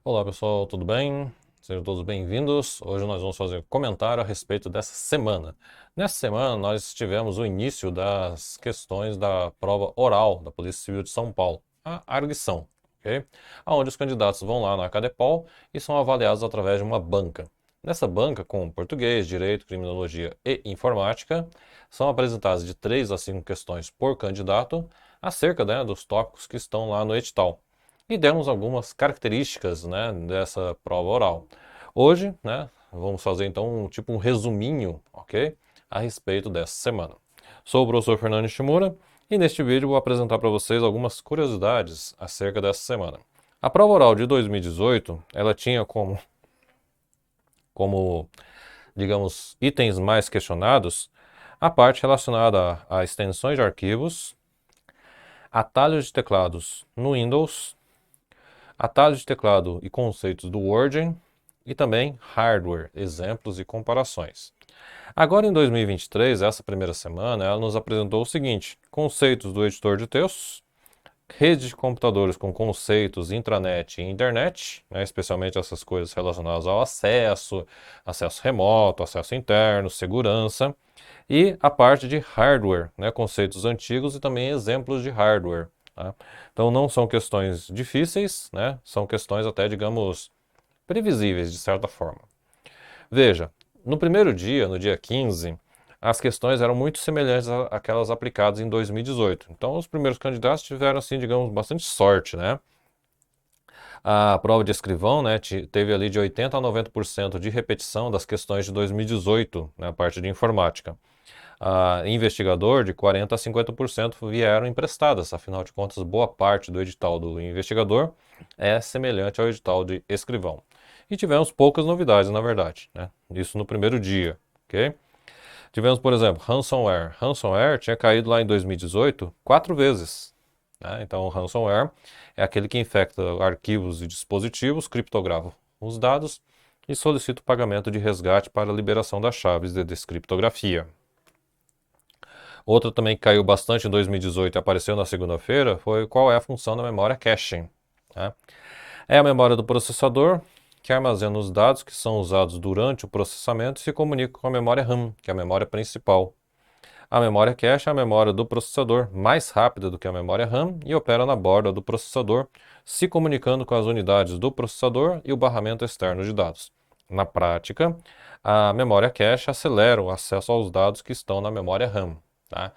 Olá pessoal, tudo bem? Sejam todos bem-vindos. Hoje nós vamos fazer um comentário a respeito dessa semana. Nessa semana nós tivemos o início das questões da prova oral da Polícia Civil de São Paulo, a arguição, ok? Onde os candidatos vão lá na Acadepol e são avaliados através de uma banca. Nessa banca, com português, direito, criminologia e informática, são apresentadas de 3 a 5 questões por candidato acerca, dos tópicos que estão lá no edital e demos algumas características, dessa prova oral. Hoje, vamos fazer então um resuminho, ok? A respeito dessa semana. Sou o professor Fernando Shimura e neste vídeo vou apresentar para vocês algumas curiosidades acerca dessa semana. A prova oral de 2018, ela tinha como, digamos, itens mais questionados a parte relacionada a extensões de arquivos, atalhos de teclados no Windows, atalhos de teclado e conceitos do Word e também hardware, exemplos e comparações. Agora em 2023, essa primeira semana, ela nos apresentou o seguinte: conceitos do editor de textos, redes de computadores com conceitos intranet e internet, especialmente essas coisas relacionadas ao acesso, acesso remoto, acesso interno, segurança, e a parte de hardware, conceitos antigos e também exemplos de hardware. Tá? Então não são questões difíceis, são questões até, digamos, previsíveis de certa forma. Veja, no primeiro dia, no dia 15, as questões eram muito semelhantes àquelas aplicadas em 2018. Então os primeiros candidatos tiveram, assim, digamos, bastante sorte, né? A prova de escrivão, teve ali de 80 a 90% de repetição das questões de 2018, na parte de informática. Investigador, de 40 a 50% vieram emprestadas, afinal de contas, boa parte do edital do investigador é semelhante ao edital de escrivão. E tivemos poucas novidades, na verdade, isso no primeiro dia, ok? Tivemos, por exemplo, ransomware. Ransomware tinha caído lá em 2018 4 vezes. Então, o ransomware é aquele que infecta arquivos e dispositivos, criptografa os dados e solicita o pagamento de resgate para a liberação das chaves de descriptografia. Outra também que caiu bastante em 2018 e apareceu na segunda-feira foi qual é a função da memória caching. É a memória do processador que armazena os dados que são usados durante o processamento e se comunica com a memória RAM, que é a memória principal. A memória cache é a memória do processador mais rápida do que a memória RAM e opera na borda do processador, se comunicando com as unidades do processador e o barramento externo de dados. Na prática, a memória cache acelera o acesso aos dados que estão na memória RAM. Tá?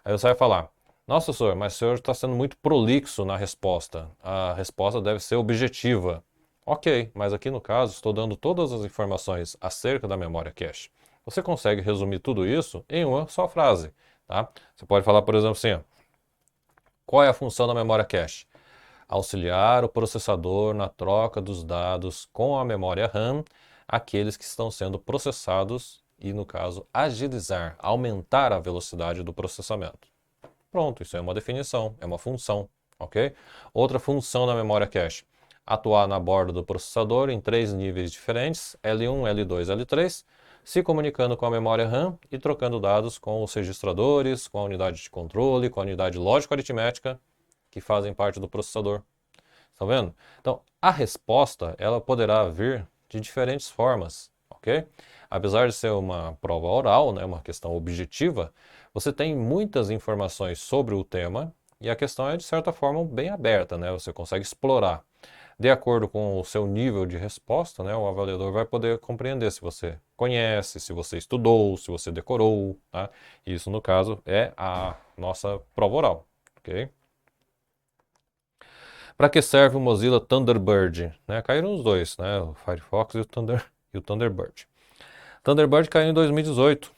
Aí você vai falar: nossa, senhor, mas o senhor está sendo muito prolixo na resposta. A resposta deve ser objetiva. Ok, mas aqui no caso estou dando todas as informações acerca da memória cache. Você consegue resumir tudo isso em uma só frase. Tá? Você pode falar, por exemplo, assim: ó, qual é a função da memória cache? Auxiliar o processador na troca dos dados com a memória RAM, aqueles que estão sendo processados e, no caso, agilizar, aumentar a velocidade do processamento. Pronto, isso é uma definição, é uma função, ok? Outra função da memória cache: atuar na borda do processador em 3 níveis diferentes, L1, L2, L3, se comunicando com a memória RAM e trocando dados com os registradores, com a unidade de controle, com a unidade lógico-aritmética, que fazem parte do processador. Estão vendo? Então, a resposta, ela poderá vir de diferentes formas, ok? Apesar de ser uma prova oral, uma questão objetiva, você tem muitas informações sobre o tema e a questão é, de certa forma, bem aberta, Você consegue explorar. De acordo com o seu nível de resposta, o avaliador vai poder compreender se você conhece, se você estudou, se você decorou, tá? Isso, no caso, é a nossa prova oral, ok? Para que serve o Mozilla Thunderbird? Caíram os dois, o Firefox e o Thunderbird. Thunderbird caiu em 2018.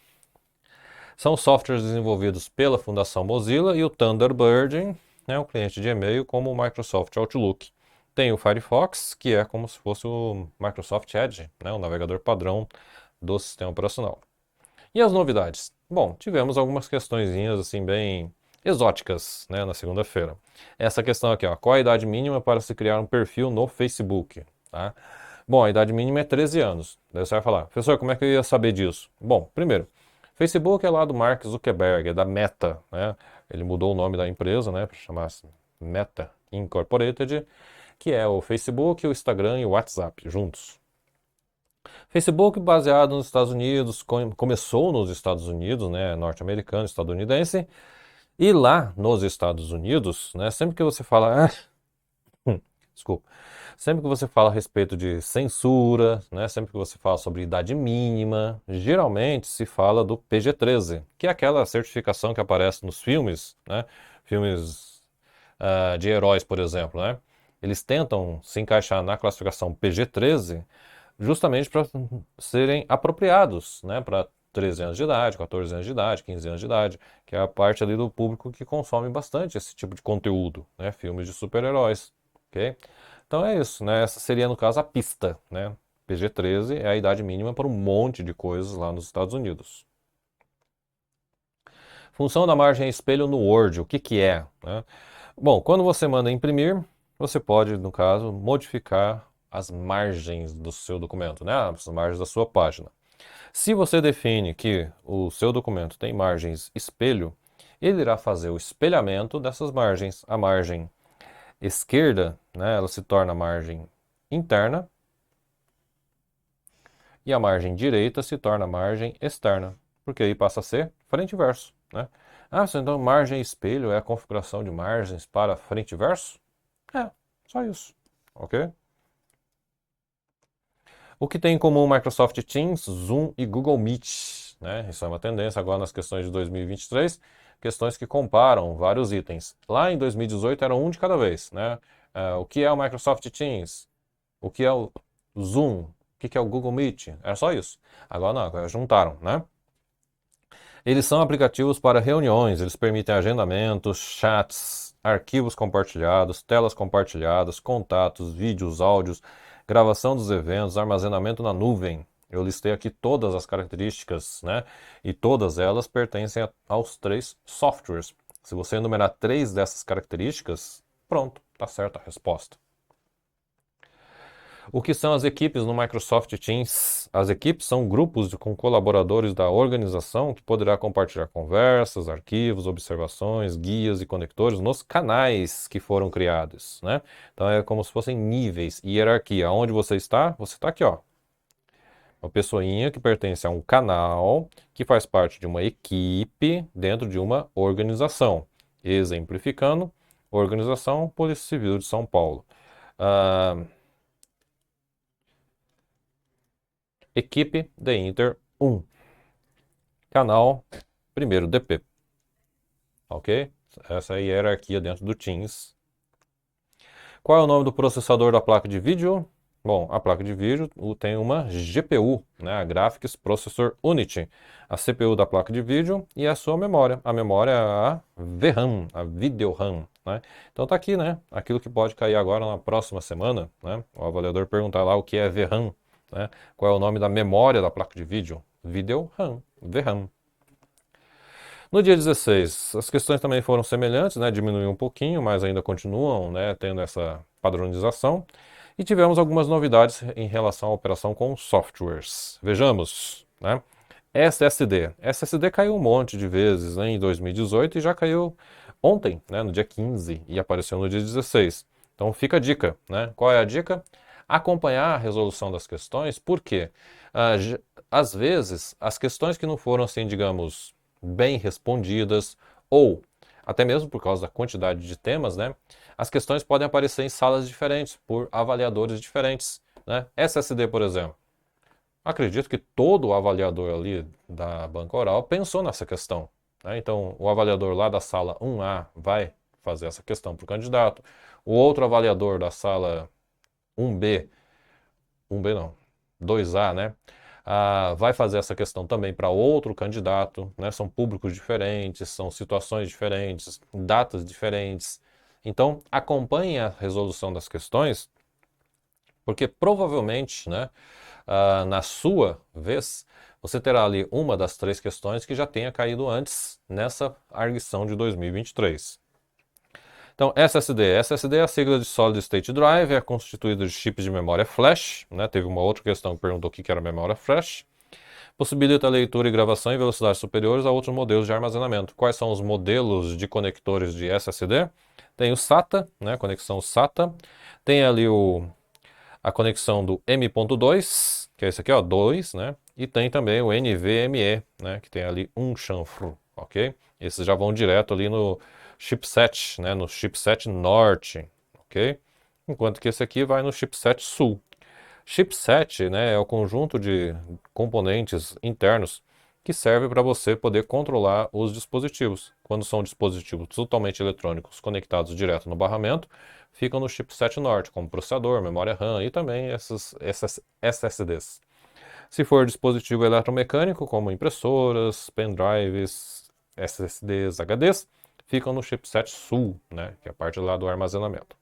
São softwares desenvolvidos pela Fundação Mozilla e o Thunderbird é um cliente de e-mail como o Microsoft Outlook. Tem o Firefox, que é como se fosse o Microsoft Edge, o navegador padrão do sistema operacional. E as novidades? Bom, tivemos algumas questõezinhas assim bem exóticas, na segunda-feira. Essa questão aqui, ó, qual a idade mínima para se criar um perfil no Facebook? Tá? Bom, a idade mínima é 13 anos. Daí você vai falar: professor, como é que eu ia saber disso? Bom, primeiro, Facebook é lá do Mark Zuckerberg, é da Meta, Ele mudou o nome da empresa, para chamar Meta Incorporated. que é o Facebook, o Instagram e o WhatsApp juntos. Facebook baseado nos Estados Unidos, começou nos Estados Unidos, né, norte-americano, estadunidense, e lá nos Estados Unidos, né, sempre que você fala, desculpa, sempre que você fala a respeito de censura, né, sempre que você fala sobre idade mínima, geralmente se fala do PG-13, que é aquela certificação que aparece nos filmes, né, filmes de heróis, por exemplo, né, eles tentam se encaixar na classificação PG-13 justamente para serem apropriados, né, para 13 anos de idade, 14 anos de idade, 15 anos de idade, que é a parte ali do público que consome bastante esse tipo de conteúdo, né, filmes de super-heróis, ok? Então é isso, né, essa seria no caso a pista, né, PG-13 é a idade mínima para um monte de coisas lá nos Estados Unidos. Função da margem espelho no Word, o que que é, né? Bom, quando você manda imprimir, você pode, no caso, modificar as margens do seu documento, né? As margens da sua página. Se você define que o seu documento tem margens espelho, ele irá fazer o espelhamento dessas margens. A margem esquerda, né, ela se torna a margem interna e a margem direita se torna a margem externa, porque aí passa a ser frente e verso, né? Ah, então margem e espelho é a configuração de margens para frente e verso? É, só isso, ok? O que tem em comum Microsoft Teams, Zoom e Google Meet, né? Isso é uma tendência agora nas questões de 2023, questões que comparam vários itens. Lá em 2018 era um de cada vez, né? O que é o Microsoft Teams? O que é o Zoom? O que é o Google Meet? Era só isso. Agora não, agora juntaram, né? Eles são aplicativos para reuniões, eles permitem agendamentos, chats, arquivos compartilhados, telas compartilhadas, contatos, vídeos, áudios, gravação dos eventos, armazenamento na nuvem. Eu listei aqui todas as características, né? E todas elas pertencem aos 3 softwares. Se você enumerar 3 dessas características, pronto, está certa a resposta. O que são as equipes no Microsoft Teams? As equipes são grupos com colaboradores da organização que poderá compartilhar conversas, arquivos, observações, guias e conectores nos canais que foram criados, né? Então é como se fossem níveis, hierarquia. Onde você está? Você está aqui, ó. Uma pessoinha que pertence a um canal que faz parte de uma equipe dentro de uma organização. Exemplificando, Organização Polícia Civil de São Paulo. Equipe de Inter 1. Canal 1º DP. Ok? Essa é a hierarquia dentro do Teams. Qual é o nome do processador da placa de vídeo? Bom, a placa de vídeo tem uma GPU, né? A Graphics Processor Unit. A CPU da placa de vídeo e a sua memória. A memória é a VRAM, a Video RAM, né? Então tá aqui, né? Aquilo que pode cair agora na próxima semana, né? O avaliador perguntar lá o que é VRAM, né? Qual é o nome da memória da placa de vídeo? Video RAM, VRAM. No dia 16, as questões também foram semelhantes, né? Diminuiu um pouquinho, mas ainda continuam, né, tendo essa padronização. E tivemos algumas novidades em relação à operação com softwares. Vejamos, né? SSD. SSD caiu um monte de vezes, né, em 2018 e já caiu ontem, né, no dia 15, e apareceu no dia 16. Então fica a dica, né? Qual é a dica? Acompanhar a resolução das questões, porque às vezes as questões que não foram assim, digamos, bem respondidas, ou até mesmo por causa da quantidade de temas, né? As questões podem aparecer em salas diferentes, por avaliadores diferentes, né? SSD, por exemplo. Acredito que todo o avaliador ali da banca oral pensou nessa questão, né? Então, o avaliador lá da sala 1A vai fazer essa questão para o candidato. O outro avaliador da sala 1B, 1B não, 2A, né? Vai fazer essa questão também para outro candidato, né? São públicos diferentes, são situações diferentes, datas diferentes. Então, acompanhe a resolução das questões, porque provavelmente, né, na sua vez, você terá ali uma das 3 questões que já tenha caído antes nessa arguição de 2023. Então, SSD. SSD é a sigla de Solid State Drive, é constituído de chips de memória flash, né? Teve uma outra questão que perguntou o que era memória flash. Possibilita a leitura e gravação em velocidades superiores a outros modelos de armazenamento. Quais são os modelos de conectores de SSD? Tem o SATA, né, conexão SATA. Tem ali a conexão do M.2, que é esse aqui, ó, 2, né? E tem também o NVMe, né, que tem ali um chanfro, ok? Esses já vão direto ali no chipset, né, no chipset norte, ok? Enquanto que esse aqui vai no chipset sul. Chipset, né, é o conjunto de componentes internos que serve para você poder controlar os dispositivos. Quando são dispositivos totalmente eletrônicos conectados direto no barramento, ficam no chipset norte, como processador, memória RAM e também esses SSDs. Se for dispositivo eletromecânico, como impressoras, pendrives, SSDs, HDs, ficam no chipset sul, né, que é a parte lá do armazenamento.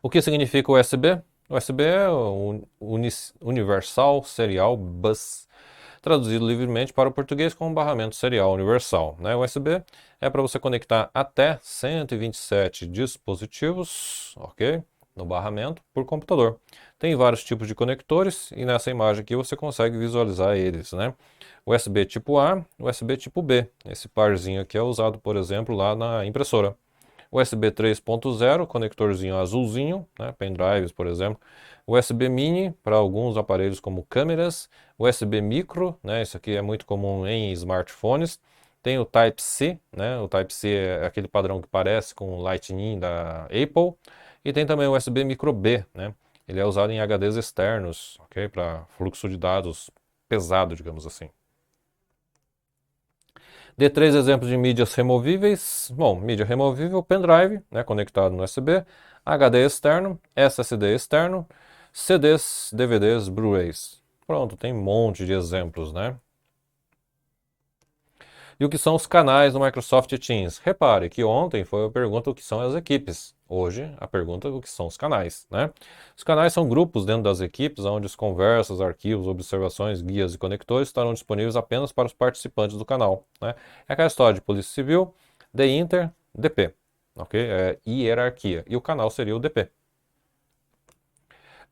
O que significa USB? USB é o Universal Serial Bus, traduzido livremente para o português como barramento serial universal, né? O USB é para você conectar até 127 dispositivos, ok? No barramento por computador. Tem vários tipos de conectores e nessa imagem aqui você consegue visualizar eles, né? USB tipo A, USB tipo B. Esse parzinho aqui é usado, por exemplo, lá na impressora. USB 3.0, conectorzinho azulzinho, né, pendrives, por exemplo. USB mini para alguns aparelhos como câmeras. USB micro, né, isso aqui é muito comum em smartphones. Tem o Type-C, né, o Type-C é aquele padrão que parece com o Lightning da Apple. E tem também o USB micro B, né, ele é usado em HDs externos, ok, para fluxo de dados pesado, digamos assim. Dê 3 exemplos de mídias removíveis. Bom, mídia removível, pendrive, né, conectado no USB, HD externo, SSD externo, CDs, DVDs, Blu-rays. Pronto, tem um monte de exemplos, né? E o que são os canais no Microsoft Teams? Repare que ontem foi a pergunta o que são as equipes. Hoje a pergunta é o que são os canais, né? Os canais são grupos dentro das equipes onde as conversas, arquivos, observações, guias e conectores estarão disponíveis apenas para os participantes do canal, né? É aquela história de Polícia Civil, Inter, DP, ok? É hierarquia. E o canal seria o DP.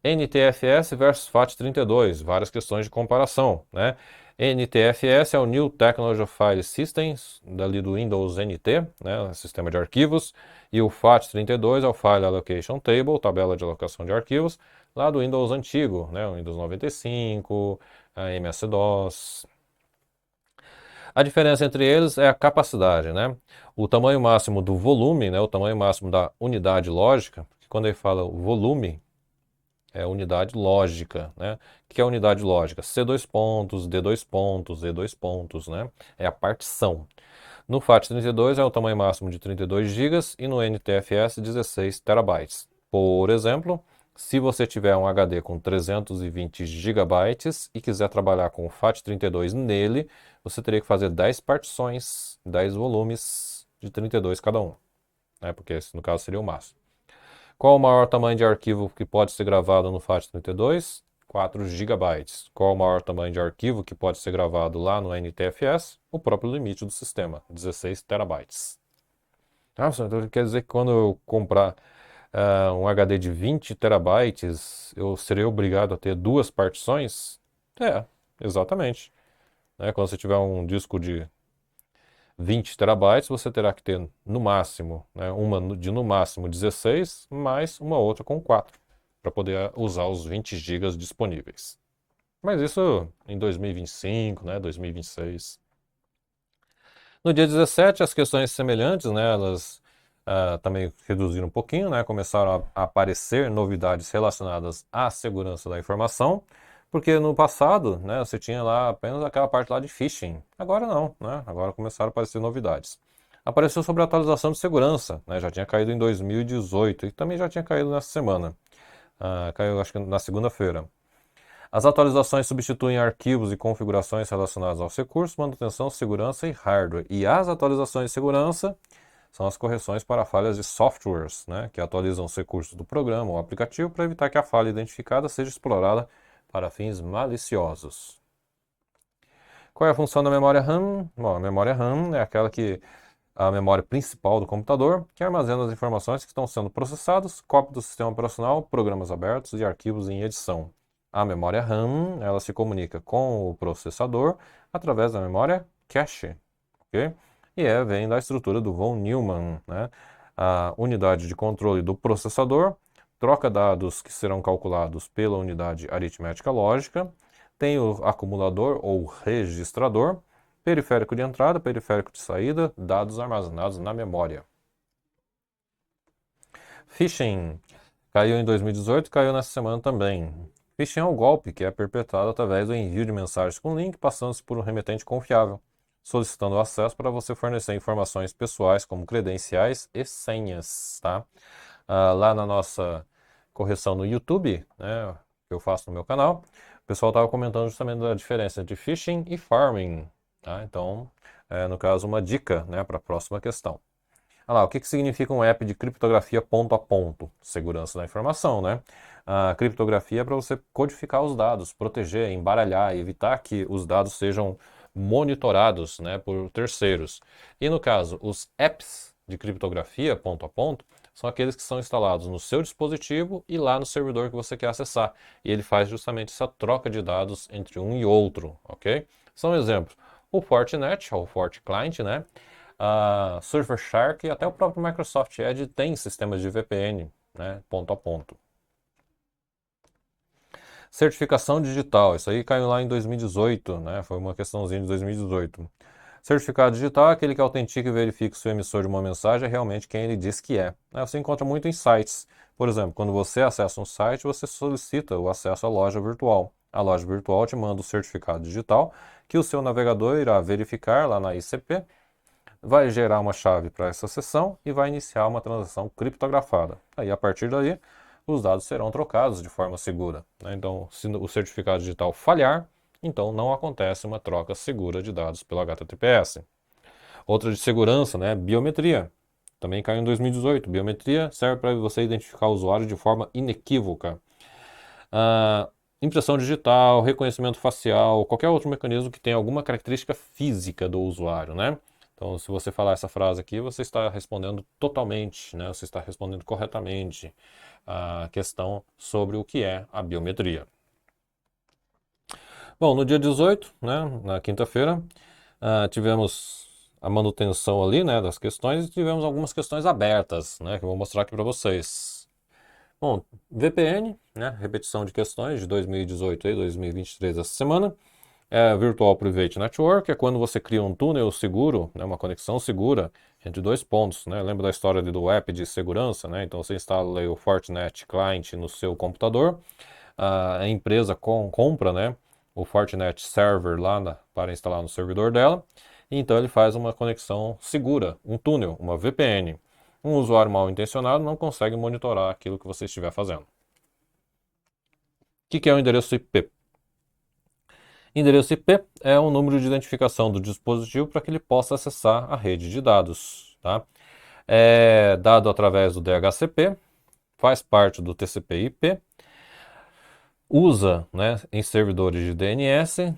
NTFS versus FAT32, várias questões de comparação, né? NTFS é o New Technology File Systems, dali do Windows NT, né, sistema de arquivos, e o FAT32 é o File Allocation Table, tabela de alocação de arquivos, lá do Windows antigo, né, o Windows 95, a MS-DOS. A diferença entre eles é a capacidade, né? O tamanho máximo do volume, né, o tamanho máximo da unidade lógica, quando ele fala o volume, é a unidade lógica, né? O que é a unidade lógica? C2 pontos, D2 pontos, E2 pontos, né? É a partição. No FAT32 é o tamanho máximo de 32 GB e no NTFS 16 TB. Por exemplo, se você tiver um HD com 320 GB e quiser trabalhar com o FAT32 nele, você teria que fazer 10 partições, 10 volumes de 32 cada um, né? Porque esse no caso seria o máximo. Qual o maior tamanho de arquivo que pode ser gravado no FAT32? 4 GB. Qual o maior tamanho de arquivo que pode ser gravado lá no NTFS? O próprio limite do sistema, 16 TB. Nossa, então quer dizer que quando eu comprar um HD de 20 terabytes, eu serei obrigado a ter duas partições? É, exatamente. Né? Quando você tiver um disco de 20 terabytes, você terá que ter no máximo, né, uma de no máximo 16, mais uma outra com 4, para poder usar os 20 gigas disponíveis. Mas isso em 2025, né, 2026. No dia 17, as questões semelhantes, né, elas também reduziram um pouquinho, né, começaram a aparecer novidades relacionadas à segurança da informação, porque no passado, né, você tinha lá apenas aquela parte lá de phishing. Agora não, né, agora começaram a aparecer novidades. Apareceu sobre a atualização de segurança, né, já tinha caído em 2018 e também já tinha caído nessa semana. Caiu acho que na segunda-feira. As atualizações substituem arquivos e configurações relacionadas aos recursos, manutenção, segurança e hardware. E as atualizações de segurança são as correções para falhas de softwares, né, que atualizam os recursos do programa ou aplicativo para evitar que a falha identificada seja explorada para fins maliciosos. Qual é a função da memória RAM? Bom, a memória RAM é aquela que a memória principal do computador, que armazena as informações que estão sendo processadas, cópia do sistema operacional, programas abertos e arquivos em edição. A memória RAM, ela se comunica com o processador através da memória cache, ok? E vem da estrutura do von Neumann, né? A unidade de controle do processador troca dados que serão calculados pela unidade aritmética lógica, tem o acumulador ou registrador, periférico de entrada, periférico de saída, dados armazenados na memória. Phishing caiu em 2018, caiu nessa semana também. Phishing é um golpe que é perpetrado através do envio de mensagens com link passando-se por um remetente confiável, solicitando acesso para você fornecer informações pessoais como credenciais e senhas, tá? Lá na nossa correção no YouTube, né, que eu faço no meu canal, o pessoal estava comentando justamente da diferença entre phishing e farming, tá? Então, no caso, uma dica, né, para a próxima questão. O que significa um app de criptografia ponto a ponto? Segurança da informação, né? A criptografia é para você codificar os dados, proteger, embaralhar, evitar que os dados sejam monitorados, né, por terceiros. E no caso, os apps de criptografia ponto a ponto são aqueles que são instalados no seu dispositivo e lá no servidor que você quer acessar. E ele faz justamente essa troca de dados entre um e outro, ok? São exemplos. O Fortinet, ou FortiClient, né? A Surfshark e até o próprio Microsoft Edge tem sistemas de VPN, né, ponto a ponto. Certificação digital, isso aí caiu lá em 2018, né, foi uma questãozinha de 2018. Certificado digital é aquele que autentica e verifica se o emissor de uma mensagem é realmente quem ele diz que é. Você encontra muito em sites. Por exemplo, quando você acessa um site, você solicita o acesso à loja virtual. A loja virtual te manda o certificado digital que o seu navegador irá verificar lá na ICP, vai gerar uma chave para essa sessão e vai iniciar uma transação criptografada. Aí, a partir daí, os dados serão trocados de forma segura, né? Então, se o certificado digital falhar, então não acontece uma troca segura de dados pelo HTTPS. Outra de segurança, né? Biometria. Também caiu em 2018. Biometria serve para você identificar o usuário de forma inequívoca. Impressão digital, reconhecimento facial, qualquer outro mecanismo que tenha alguma característica física do usuário, né? Então, se você falar essa frase aqui, você está respondendo totalmente, né? Você está respondendo corretamente a questão sobre o que é a biometria. Bom, no dia 18, né, na quinta-feira, tivemos a manutenção ali, né, das questões e tivemos algumas questões abertas, né, que eu vou mostrar aqui para vocês. Bom, VPN, né, repetição de questões de 2018 e 2023 essa semana. Virtual Private Network é quando você cria um túnel seguro, né, uma conexão segura entre dois pontos, né? Lembra da história do app de segurança, né? Então você instala o Fortinet Client no seu computador, a empresa compra, né, o Fortinet Server lá para instalar no servidor dela, e então ele faz uma conexão segura, um túnel, uma VPN. Um usuário mal intencionado não consegue monitorar aquilo que você estiver fazendo. O que é o endereço IP? Endereço IP é um número de identificação do dispositivo para que ele possa acessar a rede de dados. Tá? É dado através do DHCP, faz parte do TCP/IP, usa, né, em servidores de DNS,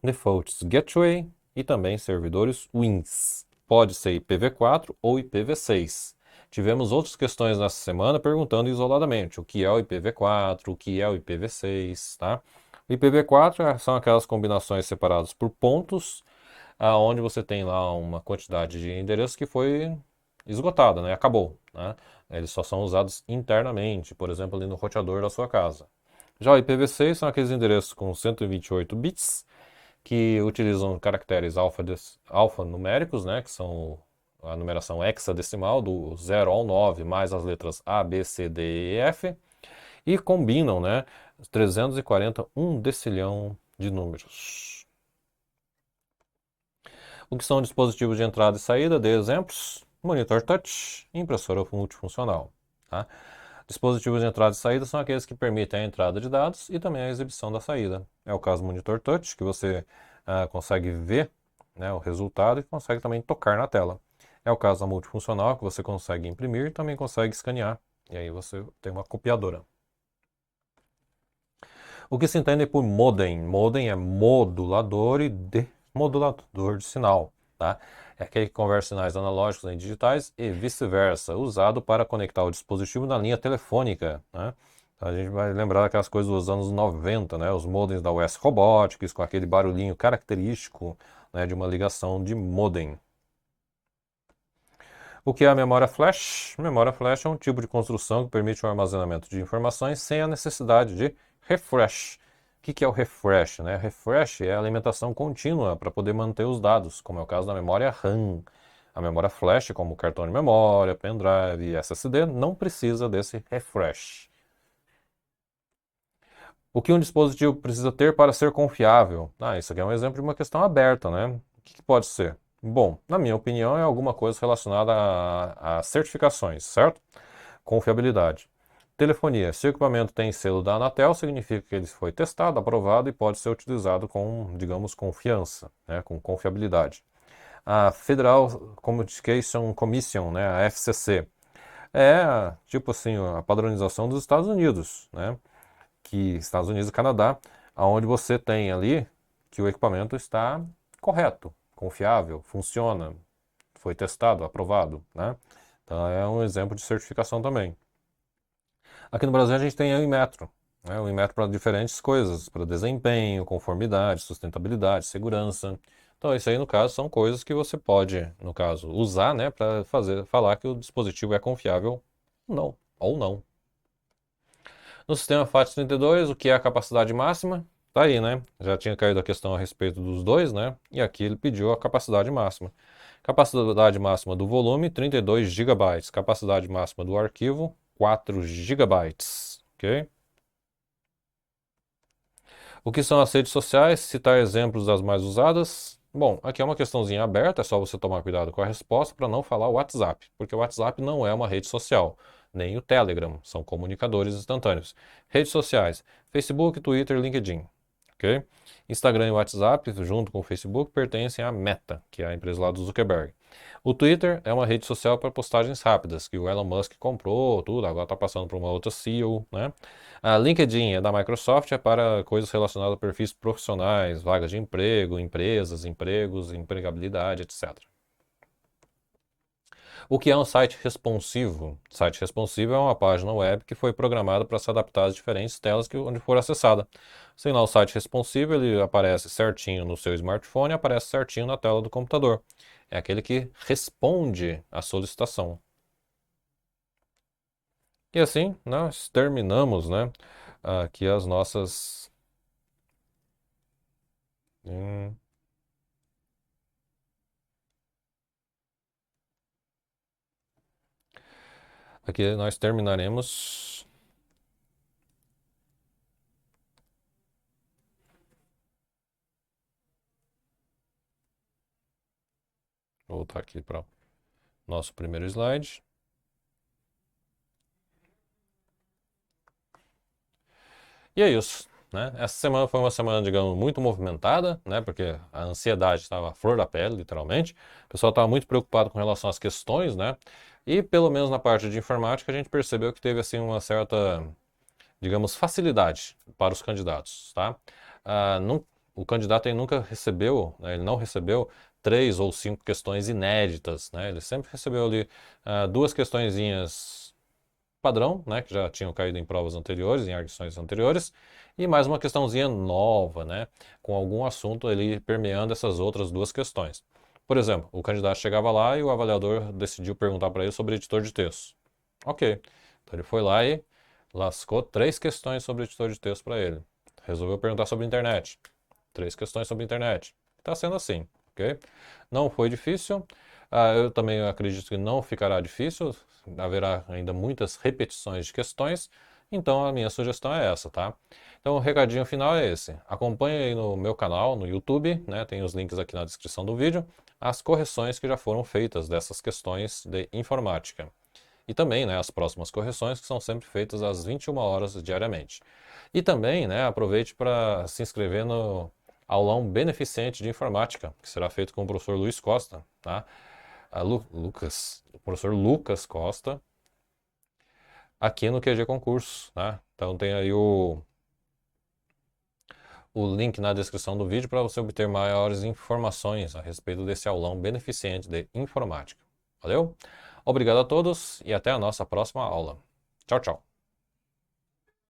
defaults gateway e também servidores WINS. Pode ser IPv4 ou IPv6. Tivemos outras questões nessa semana perguntando isoladamente o que é o IPv4, o que é o IPv6, tá? O IPv4 são aquelas combinações separadas por pontos, onde você tem lá uma quantidade de endereços que foi esgotada, né? Acabou, né? Eles só são usados internamente, por exemplo, ali no roteador da sua casa. Já o IPv6 são aqueles endereços com 128 bits que utilizam caracteres alfanuméricos, né, que são a numeração hexadecimal do 0 ao 9 mais as letras A, B, C, D, E, F, e combinam, né, 341 decilhão de números. O que são dispositivos de entrada e saída? Dê exemplos: monitor touch, impressora multifuncional. Tá? Dispositivos de entrada e saída são aqueles que permitem a entrada de dados e também a exibição da saída. É o caso do monitor touch, que você consegue ver, né, o resultado e consegue também tocar na tela. É o caso da multifuncional, que você consegue imprimir e também consegue escanear. E aí você tem uma copiadora. O que se entende por modem? Modem é modulador e demodulador de sinal. Tá? É aquele que converte sinais analógicos em digitais e vice-versa, usado para conectar o dispositivo na linha telefônica. Né? A gente vai lembrar daquelas coisas dos anos 90, né? Os modems da US Robotics, com aquele barulhinho característico, né, de uma ligação de modem. O que é a memória flash? Memória flash é um tipo de construção que permite o armazenamento de informações sem a necessidade de refresh. O que é o refresh, né? Refresh é a alimentação contínua para poder manter os dados, como é o caso da memória RAM. A memória flash, como cartão de memória, pendrive e SSD, não precisa desse refresh. O que um dispositivo precisa ter para ser confiável? Isso aqui é um exemplo de uma questão aberta, né? O que pode ser? Bom, na minha opinião, é alguma coisa relacionada a certificações, certo? Confiabilidade. Telefonia. Se o equipamento tem selo da Anatel, significa que ele foi testado, aprovado e pode ser utilizado com, digamos, confiança, né? Com confiabilidade. A Federal Communication Commission, né? A FCC. É, tipo assim, a padronização dos Estados Unidos, né? Que Estados Unidos e Canadá, aonde você tem ali que o equipamento está correto, confiável, funciona, foi testado, aprovado, né? Então é um exemplo de certificação também. Aqui no Brasil a gente tem o Inmetro, né? O Inmetro para diferentes coisas, para desempenho, conformidade, sustentabilidade, segurança. Então isso aí no caso são coisas que você pode, no caso, usar, né, para falar que o dispositivo é confiável, não, ou não. No sistema FAT32, o que é a capacidade máxima? Tá aí, né? Já tinha caído a questão a respeito dos dois, né? E aqui ele pediu a capacidade máxima. Capacidade máxima do volume, 32 GB. Capacidade máxima do arquivo, 4 GB. Ok? O que são as redes sociais? Citar exemplos das mais usadas. Bom, aqui é uma questãozinha aberta, é só você tomar cuidado com a resposta para não falar o WhatsApp, porque o WhatsApp não é uma rede social, nem o Telegram, são comunicadores instantâneos. Redes sociais: Facebook, Twitter, LinkedIn. Ok? Instagram e WhatsApp, junto com o Facebook, pertencem à Meta, que é a empresa lá do Zuckerberg. O Twitter é uma rede social para postagens rápidas, que o Elon Musk comprou, tudo, agora está passando por uma outra CEO, né? A LinkedIn é da Microsoft, é para coisas relacionadas a perfis profissionais, vagas de emprego, empresas, empregos, empregabilidade, etc. O que é um site responsivo? Site responsivo é uma página web que foi programada para se adaptar às diferentes telas onde for acessada. Sem lá o site responsivo, ele aparece certinho no seu smartphone e aparece certinho na tela do computador. É aquele que responde à solicitação. E assim, nós terminamos, né, aqui as nossas... Aqui nós terminaremos. Vou voltar aqui para o nosso primeiro slide. E é isso, né? Essa semana foi uma semana, digamos, muito movimentada, né? Porque a ansiedade estava à flor da pele, literalmente. O pessoal estava muito preocupado com relação às questões, né? E pelo menos na parte de informática a gente percebeu que teve assim uma certa, digamos, facilidade para os candidatos, tá? O candidato ele nunca recebeu, né? Ele não recebeu 3 ou 5 questões inéditas, né? Ele sempre recebeu ali 2 questõezinhas padrão, né, que já tinham caído em provas anteriores, em arguições anteriores, e mais uma questãozinha nova, né, com algum assunto ali permeando essas outras 2 questões. Por exemplo, o candidato chegava lá e o avaliador decidiu perguntar para ele sobre editor de texto. Ok, então ele foi lá e lascou 3 questões sobre editor de texto para ele. Resolveu perguntar sobre internet. 3 questões sobre internet. Está sendo assim, ok? Não foi difícil. Eu também acredito que não ficará difícil. Haverá ainda muitas repetições de questões. Então a minha sugestão é essa, tá? Então o recadinho final é esse. Acompanhe aí no meu canal, no YouTube, né? Tem os links aqui na descrição do vídeo, as correções que já foram feitas dessas questões de informática. E também, né, as próximas correções que são sempre feitas às 21 horas diariamente. E também, né, aproveite para se inscrever no aulão beneficente de informática, que será feito com o professor Luiz Costa, tá? O professor Lucas Costa, aqui no QG Concurso, tá? Então tem aí o link na descrição do vídeo para você obter maiores informações a respeito desse aulão beneficente de informática. Valeu? Obrigado a todos e até a nossa próxima aula. Tchau, tchau.